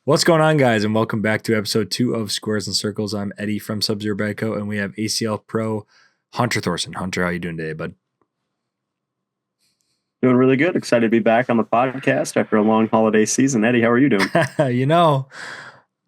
What's going on, guys, and welcome back to episode 2 of Squares and Circles. I'm Eddie from Sub-Zero Badco, and we have ACL Pro Hunter Thorson. Hunter, how you doing today, bud? Doing really good. Excited to be back on the podcast after a long holiday season. Eddie, how are you doing?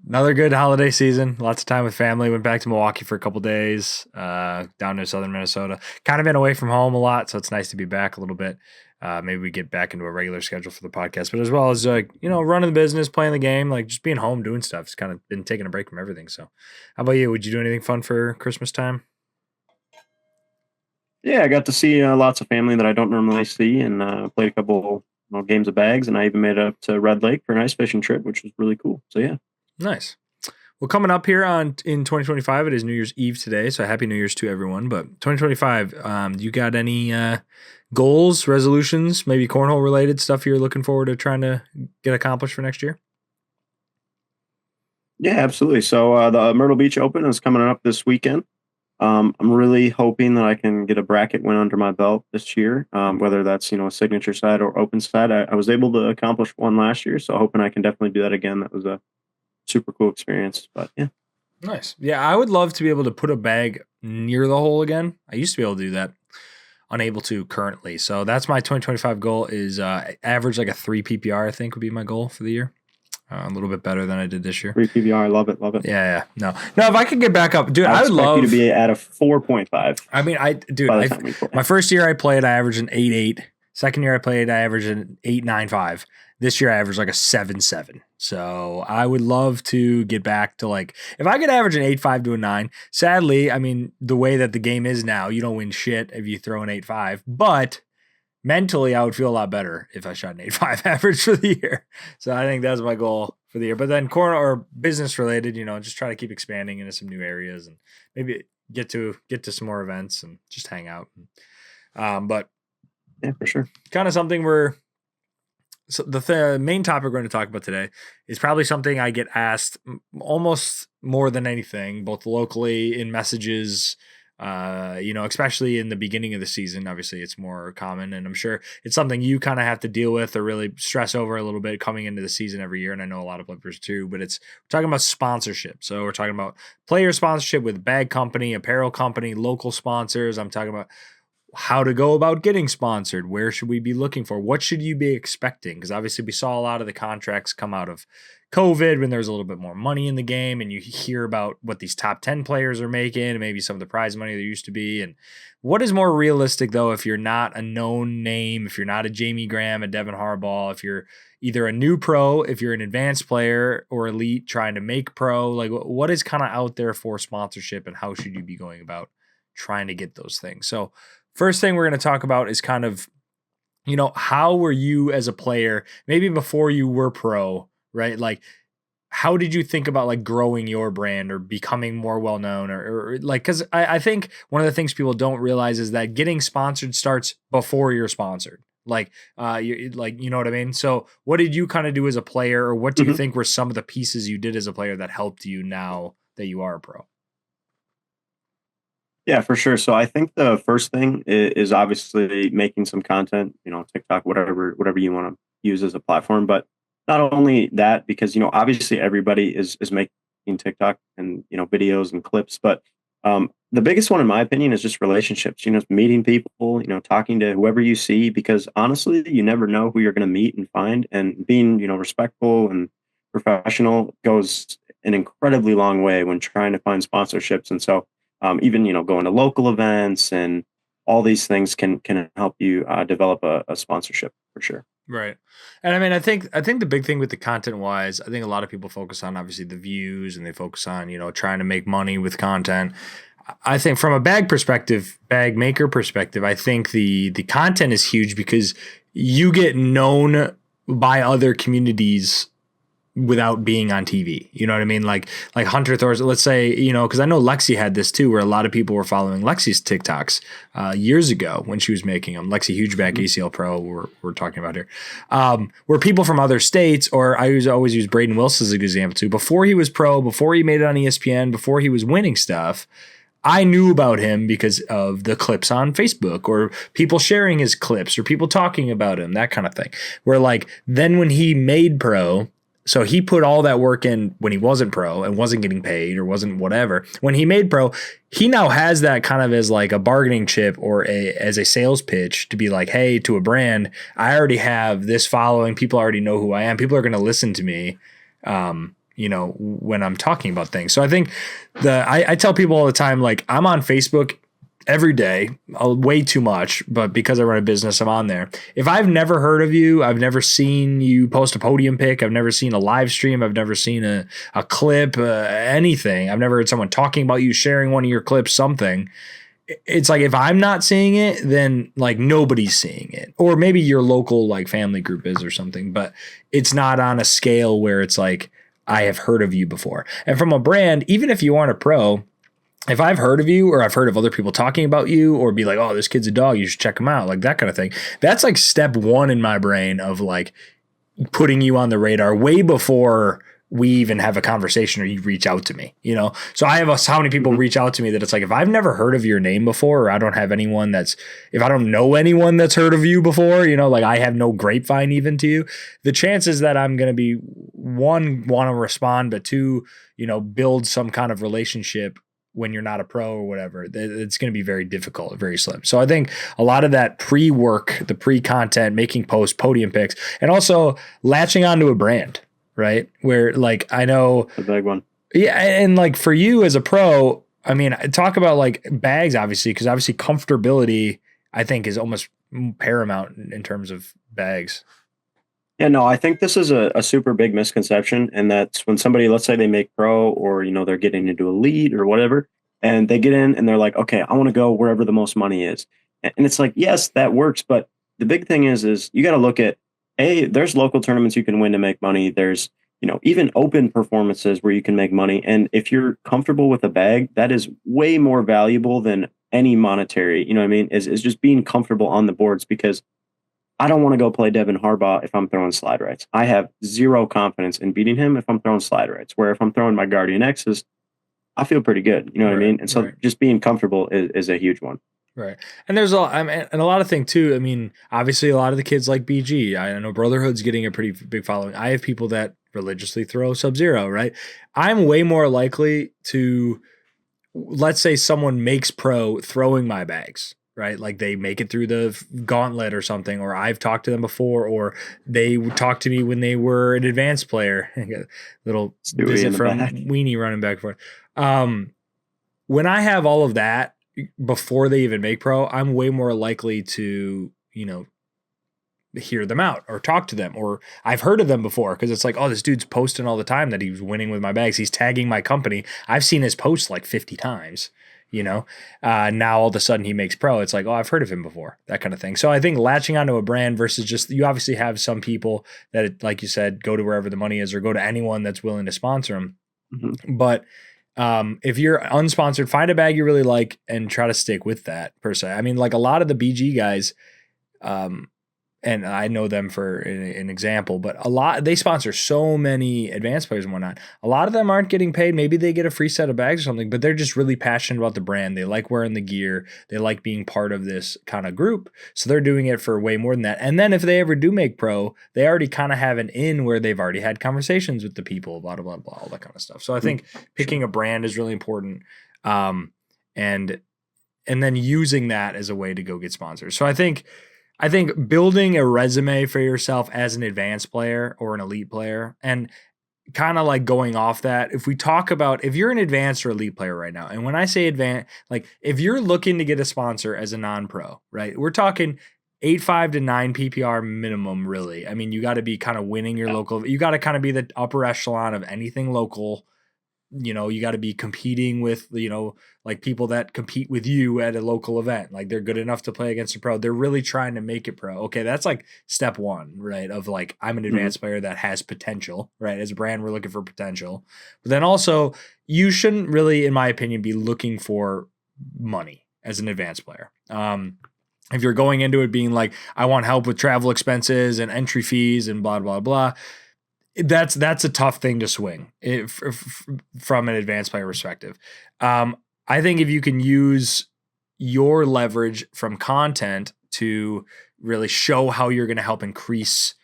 Another good holiday season. Lots of time with family. Went back to Milwaukee for a couple days, down to southern Minnesota. Kind of been away from home a lot, so it's nice to be back a little bit. Maybe we get back into a regular schedule for the podcast, but as well as running the business, playing the game, just being home, doing stuff. It's kind of been taking a break from everything. So, how about you? Would you do anything fun for Christmas time? Yeah, I got to see lots of family that I don't normally see, and played a couple games of bags, and I even made it up to Red Lake for an ice fishing trip, which was really cool. So yeah, nice. Well, coming up here in 2025, it is New Year's Eve today, so happy New Year's to everyone. But 2025, you got any goals, resolutions, maybe cornhole related stuff you're looking forward to trying to get accomplished for next year? Yeah, absolutely. So the Myrtle Beach Open is coming up this weekend. I'm really hoping that I can get a bracket win under my belt this year, whether that's a signature side or open side. I was able to accomplish one last year, so hoping I can definitely do that again. That was a super cool experience. But yeah. Nice. Yeah, I would love to be able to put a bag near the hole again. I used to be able to do that. Unable to currently. So that's my 2025 goal is average like a 3 PPR, I think would be my goal for the year. A little bit better than I did this year. 3 PPR, I love it. Yeah. No, if I could get back up, dude, I would love you to be at a 4.5. I mean, my first year I played, I averaged an 8.8. Second year I played, I averaged an 8.95. This year I averaged like a 7.7. So I would love to get back to if I could average an 8.5 to a 9. Sadly, I mean, the way that the game is now, you don't win shit if you throw an 8.5. But mentally, I would feel a lot better if I shot an 8.5 average for the year. So I think that's my goal for the year. But then corner or business related, just try to keep expanding into some new areas and maybe get to some more events and just hang out. But yeah, for sure. Kind of something so the main topic we're going to talk about today is probably something I get asked almost more than anything, both locally in messages, especially in the beginning of the season. Obviously, it's more common, and I'm sure it's something you kind of have to deal with or really stress over a little bit coming into the season every year. And I know a lot of players too, but we're talking about sponsorship. So we're talking about player sponsorship with bag company, apparel company, local sponsors. I'm talking about how to go about getting sponsored. Where should we be looking for? What should you be expecting? Because obviously we saw a lot of the contracts come out of COVID when there's a little bit more money in the game, and you hear about what these top 10 players are making and maybe some of the prize money there used to be. And what is more realistic, though, if you're not a known name, if you're not a Jamie Graham, a Devin Harbaugh, if you're either a new pro, if you're an advanced player or elite trying to make pro, what is kind of out there for sponsorship, and how should you be going about trying to get those things? So first thing we're going to talk about is kind of, how were you as a player, maybe before you were pro, right? How did you think about growing your brand or becoming more well-known or because I think one of the things people don't realize is that getting sponsored starts before you're sponsored. You know what I mean? So what did you kind of do as a player, or what do you think were some of the pieces you did as a player that helped you now that you are a pro? Yeah, for sure. So I think the first thing is obviously making some content, TikTok, whatever you want to use as a platform. But not only that, because, obviously everybody is making TikTok and, videos and clips. But the biggest one, in my opinion, is just relationships, meeting people, talking to whoever you see, because honestly, you never know who you're going to meet and find. And being, respectful and professional goes an incredibly long way when trying to find sponsorships. And so even going to local events and all these things can help you develop a sponsorship for sure. Right. And I mean, I think the big thing with the content wise, I think a lot of people focus on obviously the views, and they focus on, trying to make money with content. I think from a bag maker perspective, I think the content is huge because you get known by other communities without being on TV. You know what I mean? Like Hunter Thorson, let's say, because I know Lexi had this too, where a lot of people were following Lexi's TikToks years ago when she was making them. Lexi Hugeback, ACL Pro, we're talking about here. Where people from other states, or I always use Braden Wilson as an example too, before he was pro, before he made it on ESPN, before he was winning stuff, I knew about him because of the clips on Facebook or people sharing his clips or people talking about him, that kind of thing. Where then when he made pro, So he put all that work in when he wasn't pro and wasn't getting paid or wasn't whatever. When he made pro, he now has that kind of as like a bargaining chip or as a sales pitch to be like, hey, to a brand, I already have this following. People already know who I am. People are going to listen to me, when I'm talking about things. So I think I tell people all the time, like I'm on Facebook every day, way too much, but because I run a business, I'm on there. If I've never heard of you, I've never seen you post a podium pic, I've never seen a live stream, I've never seen a clip, anything. I've never heard someone talking about you, sharing one of your clips, something. It's like, if I'm not seeing it, then like nobody's seeing it. Or maybe your local like family group is or something, but it's not on a scale where it's like, I have heard of you before. And from a brand, even if you aren't a pro, if I've heard of you or I've heard of other people talking about you or be like, oh, this kid's a dog, you should check him out, like that kind of thing. That's like step one in my brain of like putting you on the radar way before we even have a conversation or you reach out to me, So I have how many people reach out to me that it's like, if I've never heard of your name before, or I don't have anyone if I don't know anyone that's heard of you before, like I have no grapevine even to you, the chances that I'm going to be one, want to respond, but two, build some kind of relationship when you're not a pro or whatever, it's going to be very difficult, very slim. So I think a lot of that pre-work, the pre-content, making posts, podium pics, and also latching onto a brand, right? Where like, I know a big one. Yeah. And like for you as a pro, I mean, talk about like bags, obviously, because obviously comfortability, I think, is almost paramount in terms of bags. Yeah, no, I think this is a super big misconception. And that's when somebody, let's say they make pro or, they're getting into elite or whatever, and they get in and they're like, okay, I want to go wherever the most money is. And it's like, yes, that works. But the big thing is you got to look at, there's local tournaments you can win to make money. There's, even open performances where you can make money. And if you're comfortable with a bag, that is way more valuable than any monetary, you know what I mean, is just being comfortable on the boards, because I don't want to go play Devin Harbaugh if I'm throwing slide rights. I have zero confidence in beating him if I'm throwing slide rights, where if I'm throwing my Guardian X's, I feel pretty good. You know what I mean? And so just being comfortable is a huge one. Right. And there's and a lot of thing too. I mean, obviously a lot of the kids like BG. I know Brotherhood's getting a pretty big following. I have people that religiously throw Sub-Zero, right? I'm way more likely to, let's say someone makes pro throwing my bags, right? Like they make it through the gauntlet or something, or I've talked to them before, or they talked to me when they were an advanced player. Little Stewie visit from Weenie running back and forth. When I have all of that before they even make pro, I'm way more likely to, hear them out or talk to them, or I've heard of them before because it's like, oh, this dude's posting all the time that he's winning with my bags. He's tagging my company. I've seen his posts like 50 times, now all of a sudden he makes pro. It's like, oh, I've heard of him before, that kind of thing. So I think latching onto a brand versus just, you obviously have some people that, like you said, go to wherever the money is or go to anyone that's willing to sponsor them. Mm-hmm. But if you're unsponsored, find a bag you really like and try to stick with that per se. I mean, like a lot of the BG guys, and I know them for an example, but they sponsor so many advanced players and whatnot. A lot of them aren't getting paid. Maybe they get a free set of bags or something, but they're just really passionate about the brand. They like wearing the gear. They like being part of this kind of group. So they're doing it for way more than that. And then if they ever do make pro, they already kind of have an in where they've already had conversations with the people, blah, blah, blah, blah, all that kind of stuff. So I think picking a brand is really important. And then using that as a way to go get sponsors. So I think building a resume for yourself as an advanced player or an elite player, and kind of like going off that, if we talk about, if you're an advanced or elite player right now, and when I say advanced, like if you're looking to get a sponsor as a non-pro, right, we're talking 8.5 to 9 PPR minimum, really. I mean, you got to be kind of winning your local, you got to kind of be the upper echelon of anything local. You got to be competing with, like people that compete with you at a local event. Like they're good enough to play against a pro. They're really trying to make it pro. Okay. That's like step one, right? Of like, I'm an advanced player that has potential, right? As a brand, we're looking for potential. But then also you shouldn't really, in my opinion, be looking for money as an advanced player. If you're going into it being like, I want help with travel expenses and entry fees and blah, blah, blah, that's a tough thing to swing from an advanced player perspective. I think if you can use your leverage from content to really show how you're going to help increase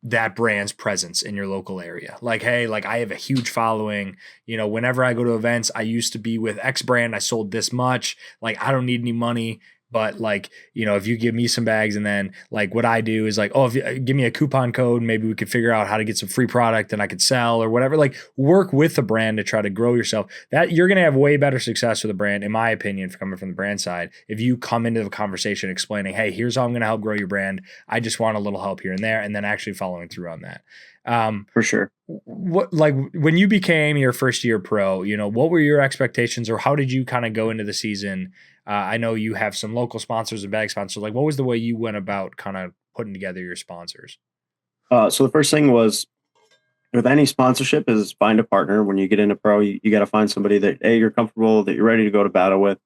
that brand's presence in your local area. Like, hey, like I have a huge following. Whenever I go to events, I used to be with X brand. I sold this much. Like, I don't need any money. But like, if you give me some bags, and then like what I do is like, oh, if you give me a coupon code, maybe we could figure out how to get some free product and I could sell or whatever. Like, work with the brand to try to grow yourself. That you're going to have way better success with a brand, in my opinion, for coming from the brand side. If you come into the conversation explaining, hey, here's how I'm going to help grow your brand. I just want a little help here and there, and then actually following through on that. For sure. What, like, when you became your first year pro, what were your expectations, or how did you kind of go into the season? I know you have some local sponsors and bag sponsors. Like, what was the way you went about kind of putting together your sponsors? So the first thing was, with any sponsorship, is find a partner. When you get into pro, you got to find somebody that you're comfortable, that you're ready to go to battle with,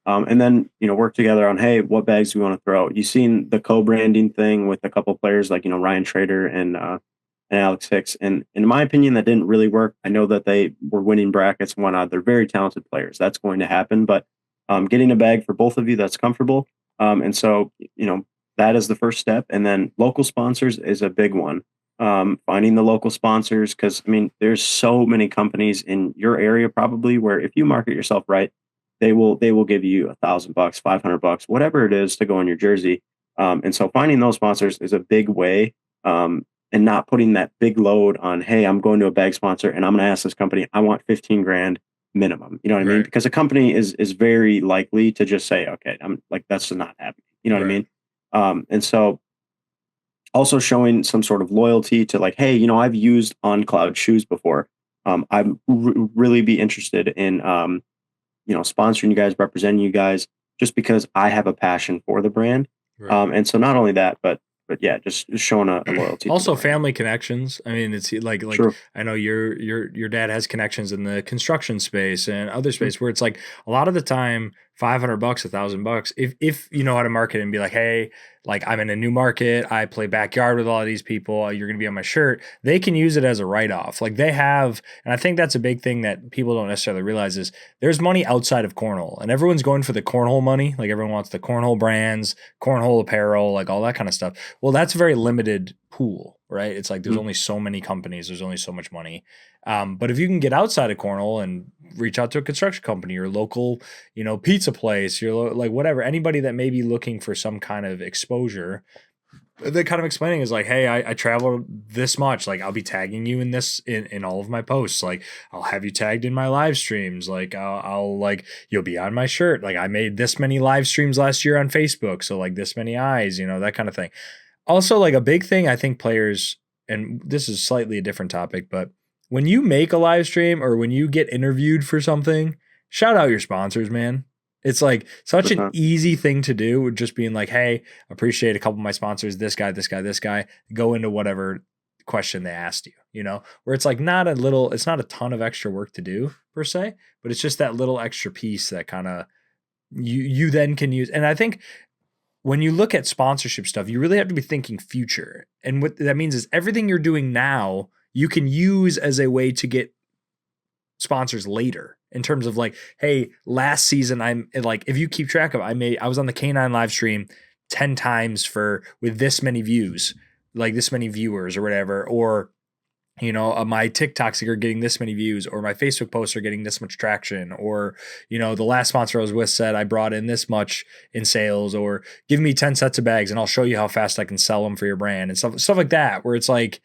and then work together on, hey, what bags do we want to throw? You've seen the co-branding thing with a couple of players like Ryan Trader and Alex Hicks, and in my opinion, that didn't really work. I know that they were winning brackets and whatnot. They're very talented players. That's going to happen, but getting a bag for both of you that's comfortable, and so that is the first step, and then local sponsors is a big one. Finding the local sponsors, because there's so many companies in your area probably where if you market yourself right, they will give you $1,000, $500, whatever it is to go on your jersey. And so finding those sponsors is a big way, and not putting that big load on, hey, I'm going to a bag sponsor and I'm going to ask this company, I want 15 grand minimum. You know what I mean? Because a company is very likely to just say, okay, I'm like, that's not happening. You know what I mean? And so also showing some sort of loyalty to, like, hey, I've used On Cloud shoes before. I'd really be interested in, sponsoring you guys, representing you guys, just because I have a passion for the brand. And so not only that, but yeah, just showing a loyalty. Also, family connections. I mean, it's like True. I know your dad has connections in the construction space and other space where it's like a lot of the time, $500, $1,000. If you know how to market and be like, hey, like I'm in a new market, I play backyard with all of these people, you're gonna be on my shirt. They can use it as a write-off. Like they have, and I think that's a big thing that people don't necessarily realize is there's money outside of cornhole, and everyone's going for the cornhole money. Like everyone wants the cornhole brands, cornhole apparel, like all that kind of stuff. Well, that's a very limited pool, right? It's like there's only so many companies, there's only so much money. But if you can get outside of cornhole and reach out to a construction company or local, pizza place, like whatever, anybody that may be looking for some kind of exposure, the kind of explaining is like, hey, I travel this much. Like I'll be tagging you in this in all of my posts. Like I'll have you tagged in my live streams. Like I'll like you'll be on my shirt. Like I made this many live streams last year on Facebook. So like this many eyes, that kind of thing. Also, like a big thing I think players, and this is slightly a different topic, but when you make a live stream or when you get interviewed for something, shout out your sponsors, man. It's like such an easy thing to do with just being like, hey, appreciate a couple of my sponsors, this guy, this guy, this guy, go into whatever question they asked you, where it's like it's not a ton of extra work to do per se, but it's just that little extra piece that kind of you then can use. And I think when you look at sponsorship stuff, you really have to be thinking future. And what that means is everything you're doing now, you can use as a way to get sponsors later in terms of like, hey, last season, I'm like, if you keep track of, I was on the K9 live stream 10 times with this many views, like this many viewers or whatever, or, my TikToks are getting this many views, or my Facebook posts are getting this much traction, or, the last sponsor I was with said I brought in this much in sales, or give me 10 sets of bags and I'll show you how fast I can sell them for your brand and stuff like that, where it's like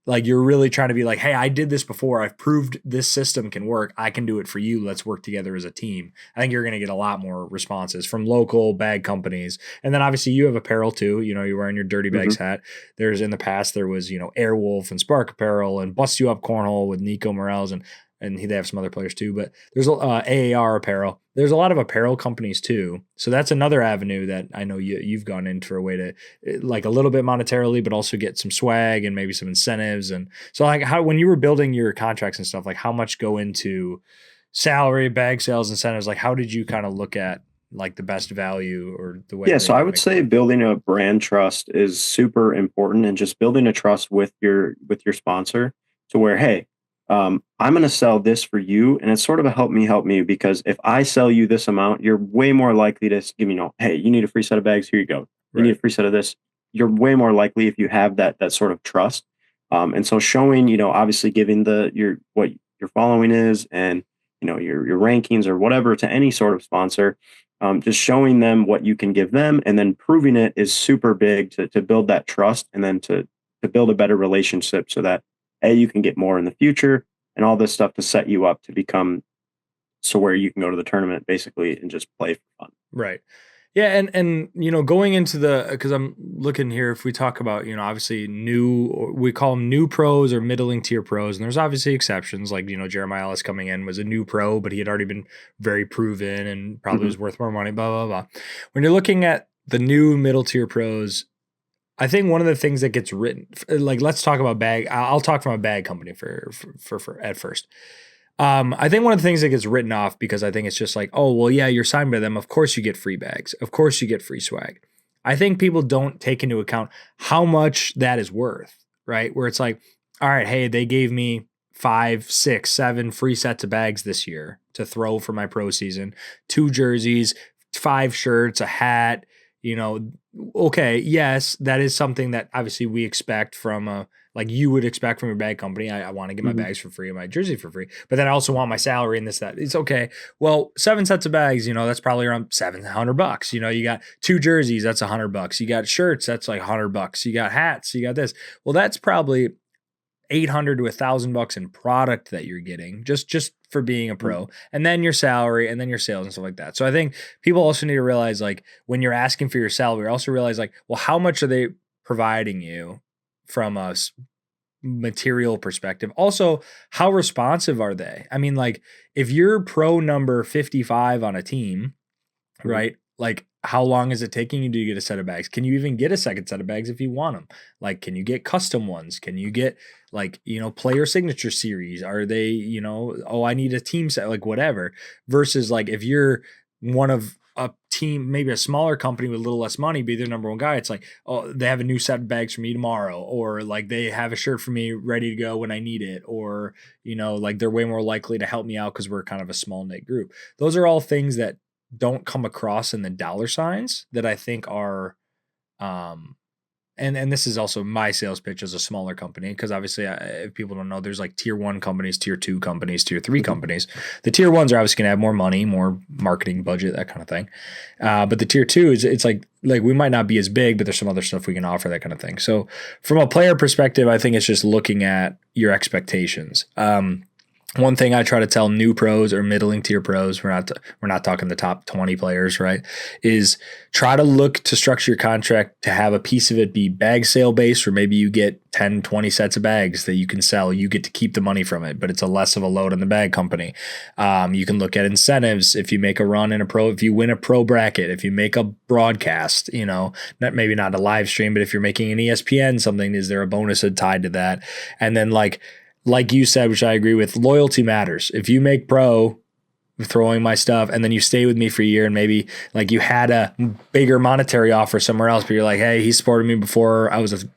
you're really trying to be like, hey, I did this before. I've proved this system can work. I can do it for you. Let's work together as a team. I think you're going to get a lot more responses from local bag companies. And then obviously you have apparel too. You're wearing your Dirty Bags hat. In the past, there was, Airwolf and Spark Apparel and Bust You Up Cornhole with Nico Morales and they have some other players too, but there's AAR apparel. There's a lot of apparel companies too. So that's another avenue that I know you've gone into for a way to like a little bit monetarily, but also get some swag and maybe some incentives. And so like when you were building your contracts and stuff, like how much go into salary, bag sales, incentives? Like how did you kind of look at like the best value or the way? Yeah. So I would say building a brand trust is super important, and just building a trust with your sponsor to where, hey, I'm going to sell this for you. And it's sort of a help me, because if I sell you this amount, you're way more likely to give me, hey, you need a free set of bags. Here you go. You need a free set of this. You're way more likely if you have that sort of trust. And so showing, obviously giving what your following is, and your rankings or whatever to any sort of sponsor, just showing them what you can give them, and then proving it is super big to build that trust, and then to build a better relationship, so that you can get more in the future, and all this stuff to set you up to become so where you can go to the tournament basically and just play for fun. Right. Yeah, and going into because I'm looking here, if we talk about obviously we call them new pros or middling tier pros, and there's obviously exceptions, like Jeremiah Ellis coming in was a new pro, but he had already been very proven and probably was worth more money. Blah blah blah. When you're looking at the new middle tier pros, I think one of the things that gets written, like let's talk about bag. I'll talk from a bag company for at first. I think one of the things that gets written off because I think it's just like, oh, well, yeah, you're signed by them. Of course you get free bags. Of course you get free swag. I think people don't take into account how much that is worth, right? Where it's like, all right, hey, they gave me 5, 6, 7 free sets of bags this year to throw for my pro season, 2 jerseys, 5 shirts, a hat, okay, yes, that is something that obviously we expect from like you would expect from your bag company. I want to get my bags for free and my jersey for free, but then I also want my salary and this, that. It's okay. Well, 7 sets of bags, that's probably around $700. You got 2 jerseys, that's $100. You got shirts, that's like $100. You got hats, you got this. Well, that's probably $800 to $1,000 in product that you're getting just for being a pro, and then your salary, and then your sales and stuff like that. So I think people also need to realize, like, when you're asking for your salary, also realize, like, well, how much are they providing you from a material perspective? Also, how responsive are they? I mean, like, if you're pro number 55 on a team, right? Like, how long is it taking you to get a set of bags? Can you even get a second set of bags if you want them? Like, can you get custom ones? Can you get like, player signature series? Are they, oh, I need a team set, like whatever, versus like, if you're one of a team, maybe a smaller company with a little less money, be their number one guy. It's like, oh, they have a new set of bags for me tomorrow, or like they have a shirt for me ready to go when I need it, or, like they're way more likely to help me out because we're kind of a small knit group. Those are all things that don't come across in the dollar signs that I think are, and this is also my sales pitch as a smaller company, because obviously, if people don't know, there's like tier 1 companies, tier 2 companies, tier 3 companies. The tier 1s are obviously going to have more money, more marketing budget, that kind of thing. But the tier 2 it's like we might not be as big, but there's some other stuff we can offer, that kind of thing. So from a player perspective, I think it's just looking at your expectations. One thing I try to tell new pros or middling tier pros, we're not talking the top 20 players, right, is try to look to structure your contract to have a piece of it be bag sale based, or maybe you get 10, 20 sets of bags that you can sell. You get to keep the money from it, but it's a less of a load on the bag company. You can look at incentives. If you make a run in a pro, if you win a pro bracket, if you make a broadcast, maybe not a live stream, but if you're making an ESPN something, is there a bonus tied to that? And then like you said, which I agree with, loyalty matters. If you make pro throwing my stuff and then you stay with me for a year, and maybe like you had a bigger monetary offer somewhere else, but you're like, hey, he supported me before I was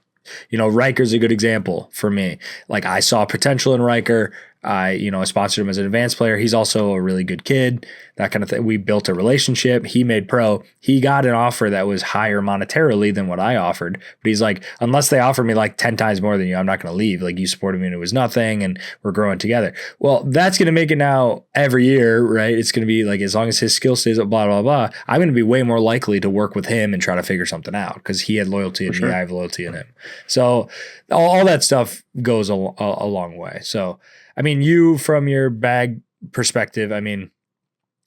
Riker's a good example for me. Like, I saw potential in Riker. I sponsored him as an advanced player. He's also a really good kid, that kind of thing. We built a relationship. He made pro. He got an offer that was higher monetarily than what I offered. But he's like, unless they offer me like 10 times more than you, I'm not going to leave. Like, you supported me and it was nothing, and we're growing together. Well, that's going to make it now every year, right? It's going to be like, as long as his skill stays up, blah, blah, blah, I'm going to be way more likely to work with him and try to figure something out, because he had loyalty in me, I have loyalty in him. So all that stuff goes a long way. So, I mean, you, from your bag perspective, I mean,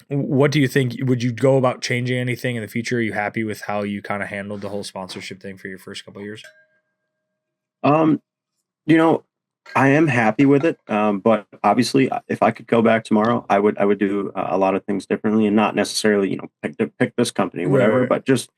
what do you think? Would you go about changing anything in the future? Are you happy with how you kind of handled the whole sponsorship thing for your first couple of years? You know, I am happy with it. But obviously, if I could go back tomorrow, I would do a lot of things differently, and not necessarily, pick this company, whatever, Right. but just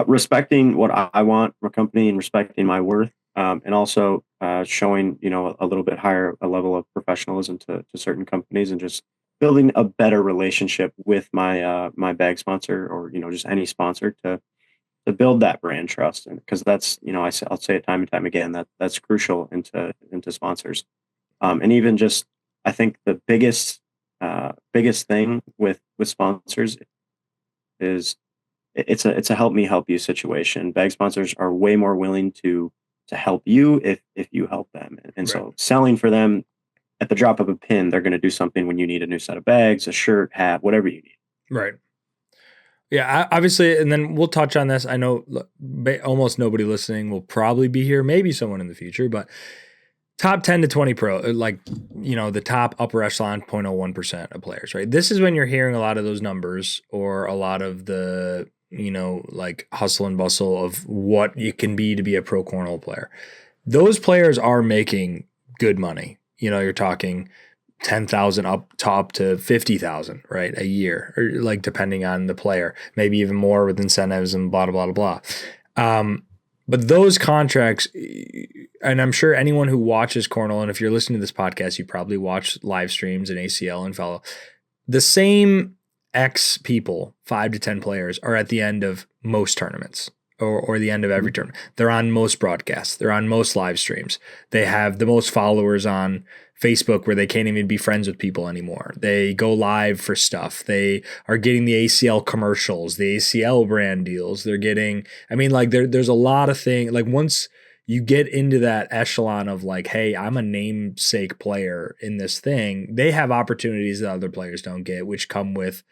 respecting what I want from a company, and respecting my worth, and also showing, a little bit higher a level of professionalism to certain companies, and just building a better relationship with my bag sponsor, or just any sponsor, to build that brand trust. And because that's, I'll say it time and time again, that's crucial into sponsors. And even just, I think the biggest thing with sponsors is it's a help me help you situation. Bag sponsors are way more willing to to help you if you help them. And Right. so selling for them at the drop of a pin, they're going to do something when you need a new set of bags, a shirt, hat, whatever you need. Right. Yeah, obviously, and then we'll touch on this. I know almost nobody listening will probably be here, maybe someone in the future, but top 10 to 20 pro, like, the top upper echelon 0.01% of players, right? This is when you're hearing a lot of those numbers or a lot of the, like hustle and bustle of what you can be to be a pro cornhole player. Those players are making good money. You're talking 10,000 up to 50,000, right? A year, or like depending on the player, maybe even more with incentives and blah, blah, blah, blah. But those contracts, and I'm sure anyone who watches Cornhole, and if you're listening to this podcast, you probably watch live streams and ACL and follow the same X people, 5 to 10 players, are at the end of most tournaments or the end of every tournament. They're on most broadcasts. They're on most live streams. They have the most followers on Facebook where they can't even be friends with people anymore. They go live for stuff. They are getting the ACL commercials, the ACL brand deals. They're getting, there's a lot of things. Like once you get into that echelon of like, hey, I'm a namesake player in this thing, they have opportunities that other players don't get, which come with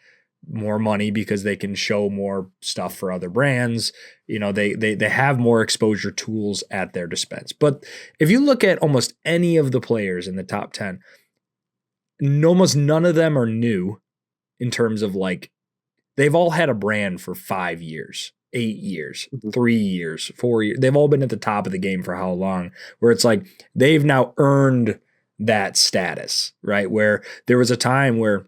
more money because they can show more stuff for other brands. They have more exposure tools at their dispense. But if you look at almost any of the players in the top 10, almost none of them are new in terms of like, they've all had a brand for 5 years, 8 years, 3 years, 4 years. They've all been at the top of the game for how long, where it's like they've now earned that status, right? Where there was a time where,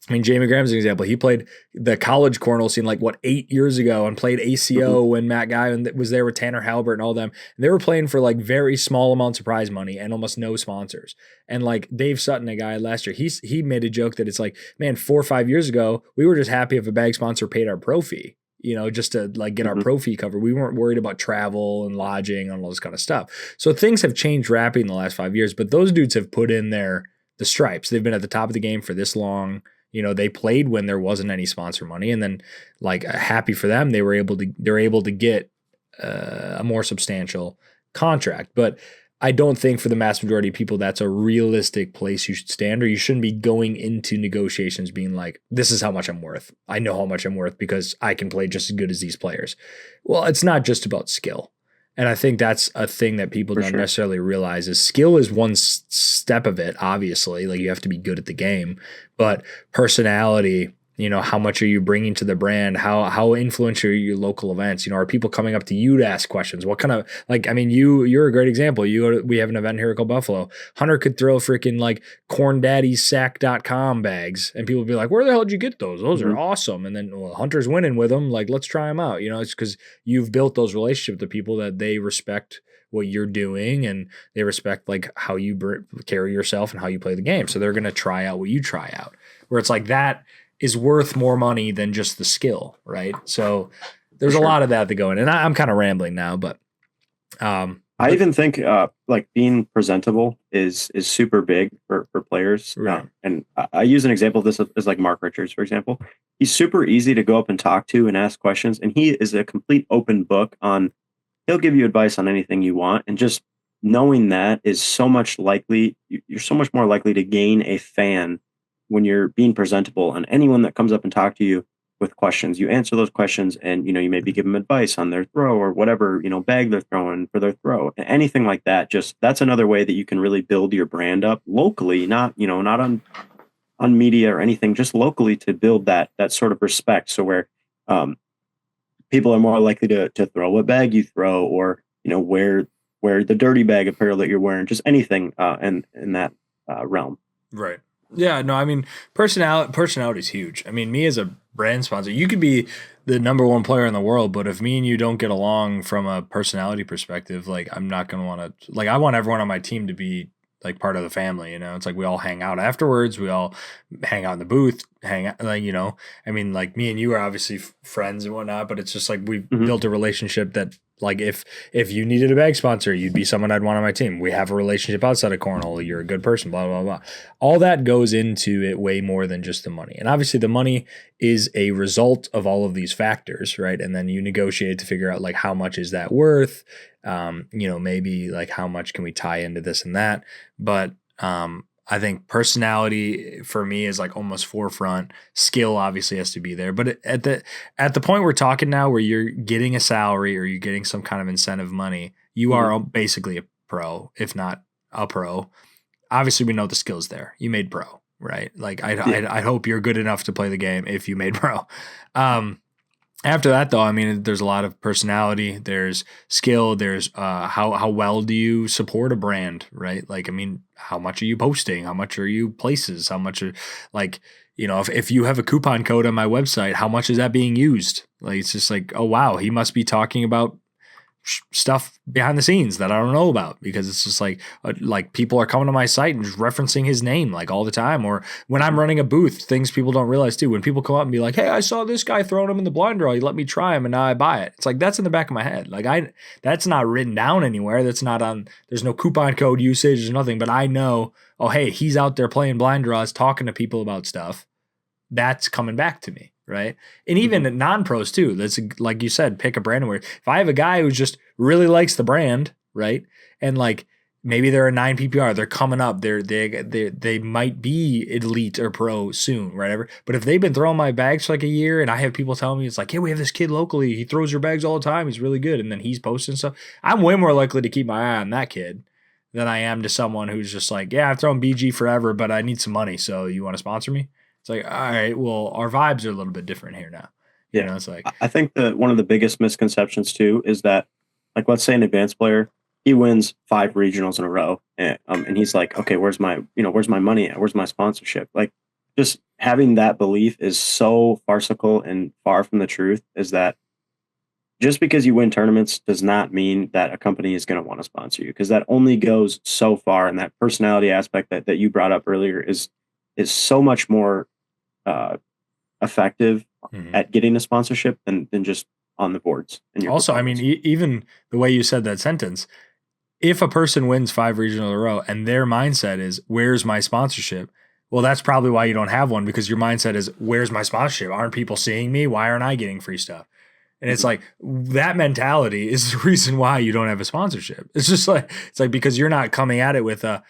Jamie Graham's an example. He played the college cornhole scene 8 years ago and played ACO when Matt Guy was there with Tanner Halbert and all them. And they were playing for very small amounts of prize money and almost no sponsors. And Dave Sutton, a guy last year, he made a joke that it's like, man, 4 or 5 years ago, we were just happy if a bag sponsor paid our pro fee, just to get our pro fee covered. We weren't worried about travel and lodging and all this kind of stuff. So things have changed rapidly in the last 5 years, but those dudes have put in the stripes. They've been at the top of the game for this long. They played when there wasn't any sponsor money, and then happy for them, they're able to get a more substantial contract. But I don't think for the mass majority of people that's a realistic place you should stand, or you shouldn't be going into negotiations being like, this is how much I'm worth. I know how much I'm worth because I can play just as good as these players. Well, it's not just about skill. And I think that's a thing that people don't necessarily realize is skill is one step of it, obviously. You have to be good at the game. But personality, how much are you bringing to the brand? How influential are your local events? Are people coming up to you to ask questions? What kind of, you're a great example. We have an event here called Buffalo. Hunter could throw freaking corndaddysack.com bags, and people would be like, where the hell did you get those? Those are awesome. And then, well, Hunter's winning with them. Let's try them out. It's because you've built those relationships with the people that they respect what you're doing, and they respect how you carry yourself and how you play the game. So they're going to try out what you try out, where it's like that is worth more money than just the skill, right? So there's a lot of that to go in. And I'm kind of rambling now, but I even think being presentable is super big for players. Right. And I use an example of this as Mark Richards, for example. He's super easy to go up and talk to and ask questions, and he is a complete open book on. He'll give you advice on anything you want, and just knowing that is so much likely. You're so much more likely to gain a fan when you're being presentable, and anyone that comes up and talk to you with questions, you answer those questions, and you maybe give them advice on their throw or whatever bag they're throwing for their throw, anything like that. Just that's another way that you can really build your brand up locally, not on media or anything, just locally, to build that sort of respect. So where people are more likely to throw what bag you throw, or wear the dirty bag apparel that you're wearing, just anything in that realm. Right. Yeah, no, personality is huge. Me as a brand sponsor, you could be the number one player in the world, but if me and you don't get along from a personality perspective, I'm not going to want to, I want everyone on my team to be part of the family, It's we all hang out afterwards. We all hang out in the booth, hang out, me and you are obviously friends and whatnot, but it's just we've built a relationship that Like if you needed a bag sponsor, you'd be someone I'd want on my team. We have a relationship outside of Cornhole. You're a good person, blah, blah, blah. All that goes into it way more than just the money. And obviously the money is a result of all of these factors, right? And then you negotiate to figure out like how much is that worth? Maybe like how much can we tie into this and that. But I think personality for me is like almost forefront. Skill obviously has to be there, but at the point we're talking now, where you're getting a salary or you're getting some kind of incentive money, you are basically a pro, if not a pro. Obviously, we know the skills there. You made pro, right? Like I hope you're good enough to play the game if you made pro. After that, though, I mean, there's a lot of personality. There's skill. There's how well do you support a brand, right? Like, I mean, how much are you posting? How much are you places? How much are like, if you have a coupon code on my website, how much is that being used? Like, it's just like, oh wow, he must be talking about stuff behind the scenes that I don't know about, because it's just like people are coming to my site and just referencing his name like all the time. Or when I'm running a booth, things people don't realize too, when people come up and be like, hey, I saw this guy throwing him in the blind draw, you let me try him and now I buy it. It's like, that's in the back of my head. Like that's not written down anywhere. That's not on, there's no coupon code usage, there's nothing, but I know, oh, hey, he's out there playing blind draws, talking to people about stuff. That's coming back to me. Right. And even non-pros too. That's like you said, pick a brand where if I have a guy who just really likes the brand, right? And like maybe they're a 9 PPR, they're coming up, they might be elite or pro soon, whatever. But if they've been throwing my bags for like a year and I have people telling me it's like, hey, we have this kid locally, he throws your bags all the time, he's really good, and then he's posting stuff, I'm way more likely to keep my eye on that kid than I am to someone who's just like, yeah, I've thrown BG forever, but I need some money, so you want to sponsor me? It's like, all right, well, our vibes are a little bit different here now. Yeah. It's like, I think that one of the biggest misconceptions too is that, like, let's say an advanced player, he wins 5 regionals in a row, and he's like, okay, where's my money at? Where's my sponsorship? Like, just having that belief is so farcical and far from the truth. Is that just because you win tournaments does not mean that a company is going to want to sponsor you, because that only goes so far. And that personality aspect that you brought up earlier is so much more effective at getting a sponsorship than just on the boards. Also, I mean, even the way you said that sentence, if a person wins 5 regional in a row and their mindset is, where's my sponsorship? Well, that's probably why you don't have one, because your mindset is, where's my sponsorship? Aren't people seeing me? Why aren't I getting free stuff? And it's like, that mentality is the reason why you don't have a sponsorship. It's just like, because you're not coming at it with a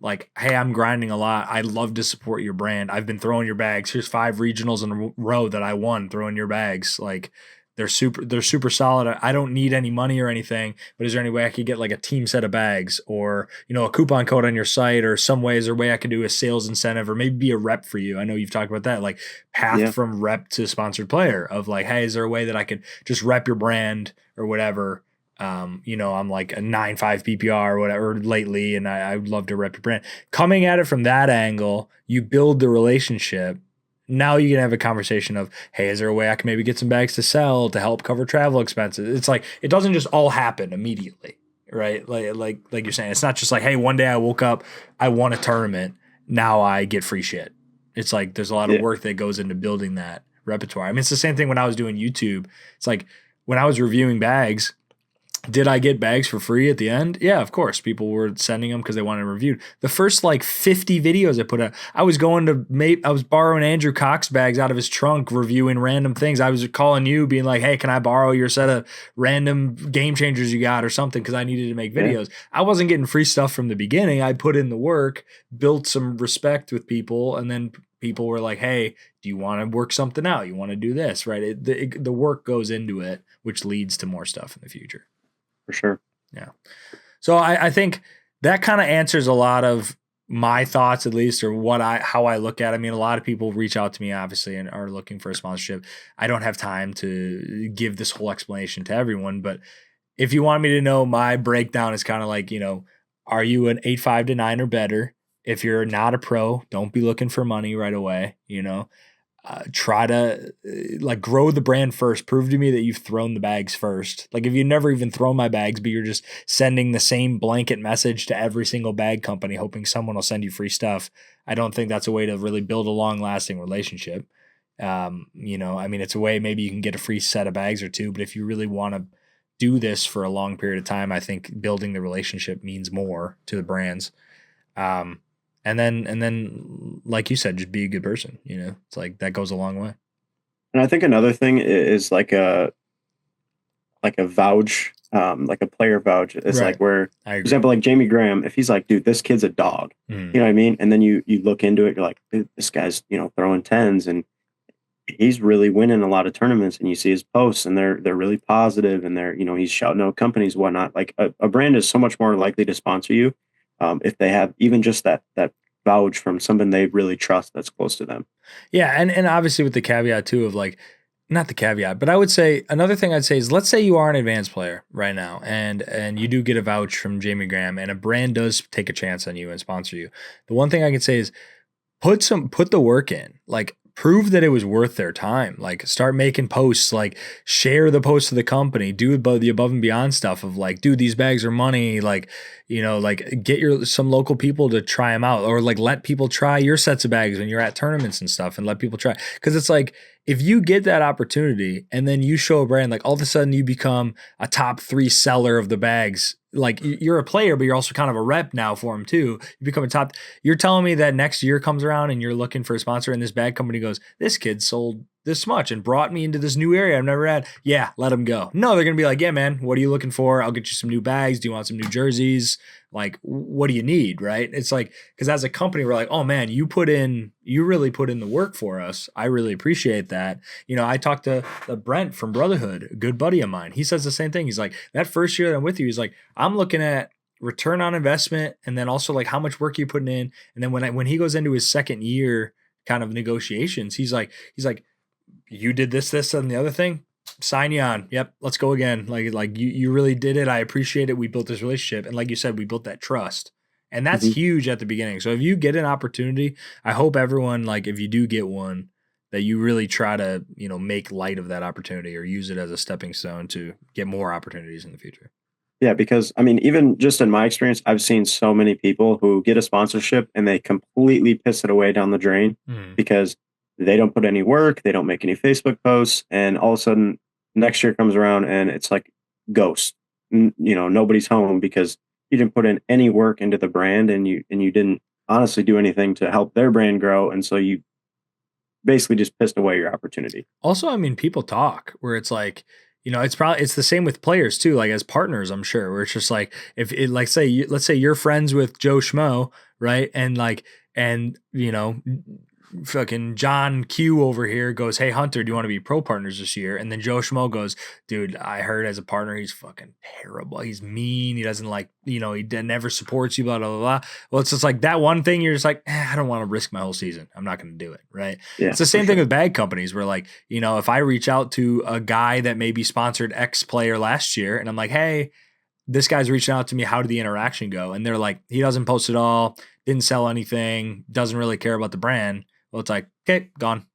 like, hey, I'm grinding a lot, I'd love to support your brand, I've been throwing your bags, here's 5 regionals in a row that I won throwing your bags. Like, they're super solid. I don't need any money or anything, but is there any way I could get like a team set of bags, or, a coupon code on your site, or some ways or way I could do a sales incentive, or maybe be a rep for you? I know you've talked about that, like path from rep to sponsored player, of like, hey, is there a way that I could just rep your brand or whatever? I'm like a 9.5 PPR or whatever lately, and I would love to rep your brand. Coming at it from that angle, you build the relationship. Now you can have a conversation of, hey, is there a way I can maybe get some bags to sell to help cover travel expenses? It's like, it doesn't just all happen immediately, right? Like you're saying, it's not just like, hey, one day I woke up, I won a tournament, now I get free shit. It's like, there's a lot of work that goes into building that repertoire. I mean, it's the same thing when I was doing YouTube. It's like, when I was reviewing bags, did I get bags for free at the end? Yeah, of course. People were sending them because they wanted them reviewed. The first like 50 videos I put out, I was borrowing Andrew Cox bags out of his trunk, reviewing random things. I was calling you, being like, hey, can I borrow your set of random game changers you got or something, because I needed to make videos. Yeah. I wasn't getting free stuff from the beginning. I put in the work, built some respect with people, and then people were like, hey, do you want to work something out? You want to do this, right? The work goes into it, which leads to more stuff in the future. For sure. Yeah. So I think that kind of answers a lot of my thoughts, at least, or how I look at it. I mean, a lot of people reach out to me, obviously, and are looking for a sponsorship. I don't have time to give this whole explanation to everyone, but if you want me to know, my breakdown is kind of like, are you an 8.5 to 9 or better? If you're not a pro, don't be looking for money right away. Try to like grow the brand first. Prove to me that you've thrown the bags first. Like, if you never even thrown my bags, but you're just sending the same blanket message to every single bag company, hoping someone will send you free stuff, I don't think that's a way to really build a long lasting relationship. I mean, it's a way maybe you can get a free set of bags or two, but if you really want to do this for a long period of time, I think building the relationship means more to the brands. And then, like you said, just be a good person. It's like that goes a long way. And I think another thing is like a vouch, like a player vouch. It's like Right. where, I for agree. example, like Jamie Graham, if he's like, dude, this kid's a dog, Mm. you know what I mean? And then you look into it, you're like, dude, this guy's, throwing tens and he's really winning a lot of tournaments, and you see his posts and they're really positive, and he's shouting out companies, whatnot. Like a brand is so much more likely to sponsor you if they have even just that vouch from someone they really trust that's close to them. Yeah, and obviously with the caveat too of like, not the caveat, but I would say another thing I'd say is, let's say you are an advanced player right now, and you do get a vouch from Jamie Graham, and a brand does take a chance on you and sponsor you. The one thing I can say is put the work in. Like, prove that it was worth their time. Like, start making posts, like share the posts of the company, do the above and beyond stuff of like, dude, these bags are money. Like, like get some local people to try them out, or like let people try your sets of bags when you're at tournaments and stuff, and let people try. Cause it's like, if you get that opportunity and then you show a brand, like all of a sudden you become a top 3 seller of the bags. Like, you're a player, but you're also kind of a rep now for them too. You become a top. You're telling me that next year comes around and you're looking for a sponsor, and this bag company goes, this kid sold this much and brought me into this new area I've never had. Yeah, let him go. No, they're going to be like, yeah, man, what are you looking for? I'll get you some new bags. Do you want some new jerseys? Like, what do you need? Right. It's like, because as a company, we're like, oh man, you really put in the work for us. I really appreciate that. I talked to Brent from Brotherhood, a good buddy of mine. He says the same thing. He's like, that first year that I'm with you, he's like, I'm looking at return on investment, and then also like how much work you're putting in. And then when he goes into his second year kind of negotiations, he's like, you did this, and the other thing, sign you on. Yep, let's go again. Like you really did it. I appreciate it. We built this relationship, and like you said, we built that trust, and that's Mhm. huge at the beginning. So if you get an opportunity, I hope everyone, like, if you do get one, that you really try to make light of that opportunity, or use it as a stepping stone to get more opportunities in the future. Yeah, because I mean, even just in my experience, I've seen so many people who get a sponsorship and they completely piss it away down the drain Mm. because they don't put any work, they don't make any Facebook posts, and all of a sudden next year comes around and it's like ghost. Nobody's home because you didn't put in any work into the brand, and you didn't honestly do anything to help their brand grow, and so you basically just pissed away your opportunity. Also, I mean, people talk where it's like, it's the same with players too, like as partners, I'm sure, where it's just like, if it, like, let's say you're friends with Joe Schmo, right? And like, and fucking John Q over here goes, hey Hunter, do you want to be pro partners this year? And then Joe Schmo goes, dude, I heard as a partner he's fucking terrible. He's mean. He doesn't like, never supports you, blah, blah, blah, blah. Well, it's just like that one thing you're just like, I don't want to risk my whole season. I'm not going to do it. Right. Yeah, It's the for same thing sure. with bag companies where, like, if I reach out to a guy that maybe sponsored X player last year and I'm like, hey, this guy's reaching out to me, how did the interaction go? And they're like, he doesn't post at all, didn't sell anything, doesn't really care about the brand. Well, it's like, okay, gone.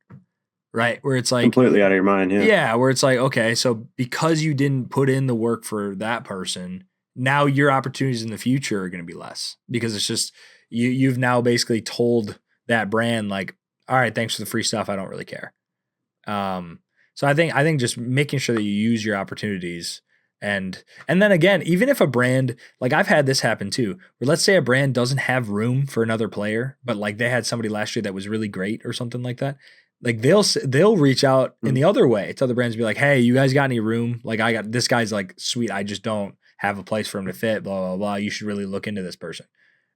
Right. Where it's like, Completely out of your mind. Yeah. yeah, where it's like, okay, so because you didn't put in the work for that person, now your opportunities in the future are going to be less, because it's just, you've now basically told that brand, like, all right, thanks for the free stuff, I don't really care. So I think just making sure that you use your opportunities, and then again, even if a brand, like, I've had this happen too, where let's say a brand doesn't have room for another player, but like they had somebody last year that was really great or something like that. Like, they'll reach out in Mm. the other way to other brands and be like, hey, you guys got any room? Like, I got this guy's like sweet, I just don't have a place for him to fit, blah blah blah. You should really look into this person.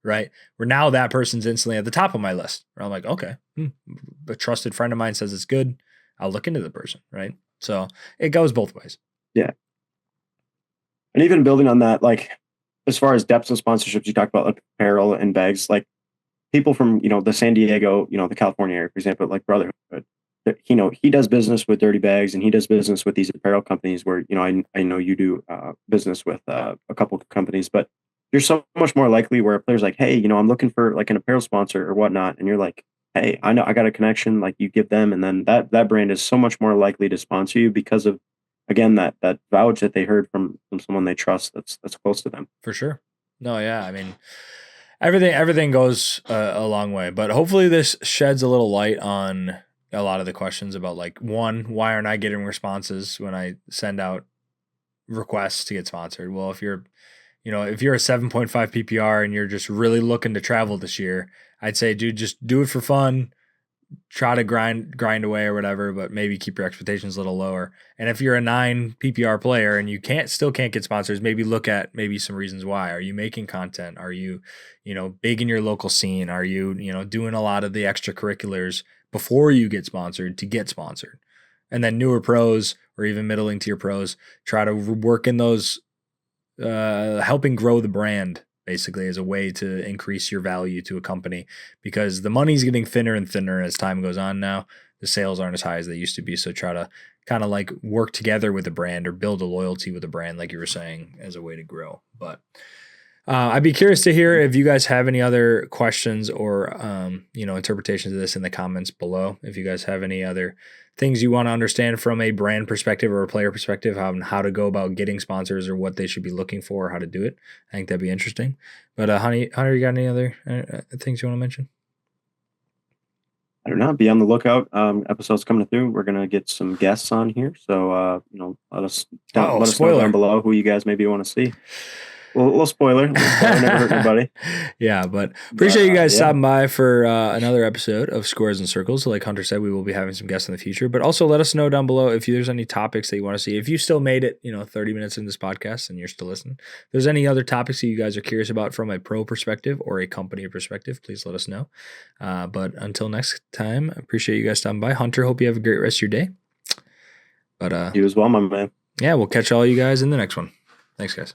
Right. Where now that person's instantly at the top of my list. Where I'm like, okay, a trusted friend of mine says it's good, I'll look into the person. Right. So it goes both ways. Yeah. And even building on that, like as far as depths of sponsorships, you talk about like apparel and bags, like people from, the San Diego, the California area, for example, like Brotherhood, he does business with Dirty Bags, and he does business with these apparel companies where, I know you do business with a couple of companies, but you're so much more likely where a player's like, hey, I'm looking for like an apparel sponsor or whatnot. And you're like, hey, I know I got a connection, like you give them, and then that brand is so much more likely to sponsor you because of, again, that vouch that they heard from someone they trust that's close to them. For sure. No, yeah. I mean, everything goes a long way, but hopefully this sheds a little light on a lot of the questions about, like, one, why aren't I getting responses when I send out requests to get sponsored. Well, if you're if you're a 7.5 PPR and you're just really looking to travel this year, I'd say, dude, just do it for fun. Try to grind away or whatever, but maybe keep your expectations a little lower. And if you're a 9 PPR player and you still can't get sponsors, maybe look at maybe some reasons why. Are you making content? Are you, big in your local scene? Are you, doing a lot of the extracurriculars before you get sponsored to get sponsored? And then newer pros or even middling tier pros, try to work in those, helping grow the brand basically as a way to increase your value to a company, because the money's getting thinner and thinner as time goes on now. The sales aren't as high as they used to be. So try to kind of like work together with a brand or build a loyalty with a brand, like you were saying, as a way to grow. But I'd be curious to hear if you guys have any other questions or, interpretations of this in the comments below. If you guys have any other things you want to understand from a brand perspective or a player perspective, how to go about getting sponsors or what they should be looking for, or how to do it, I think that'd be interesting. But Hunter, you got any other things you want to mention? I don't know. Be on the lookout. Episodes coming through. We're gonna get some guests on here, so let us know down below who you guys maybe want to see. Well, a little spoiler. Never hurt anybody. Yeah, but appreciate you guys stopping by for another episode of Squares and Circles. Like Hunter said, we will be having some guests in the future, but also let us know down below if there's any topics that you want to see. If you still made it, 30 minutes in this podcast and you're still listening, if there's any other topics that you guys are curious about from a pro perspective or a company perspective, please let us know. But until next time, I appreciate you guys stopping by. Hunter, hope you have a great rest of your day. But you as well, my man. Yeah, we'll catch all you guys in the next one. Thanks, guys.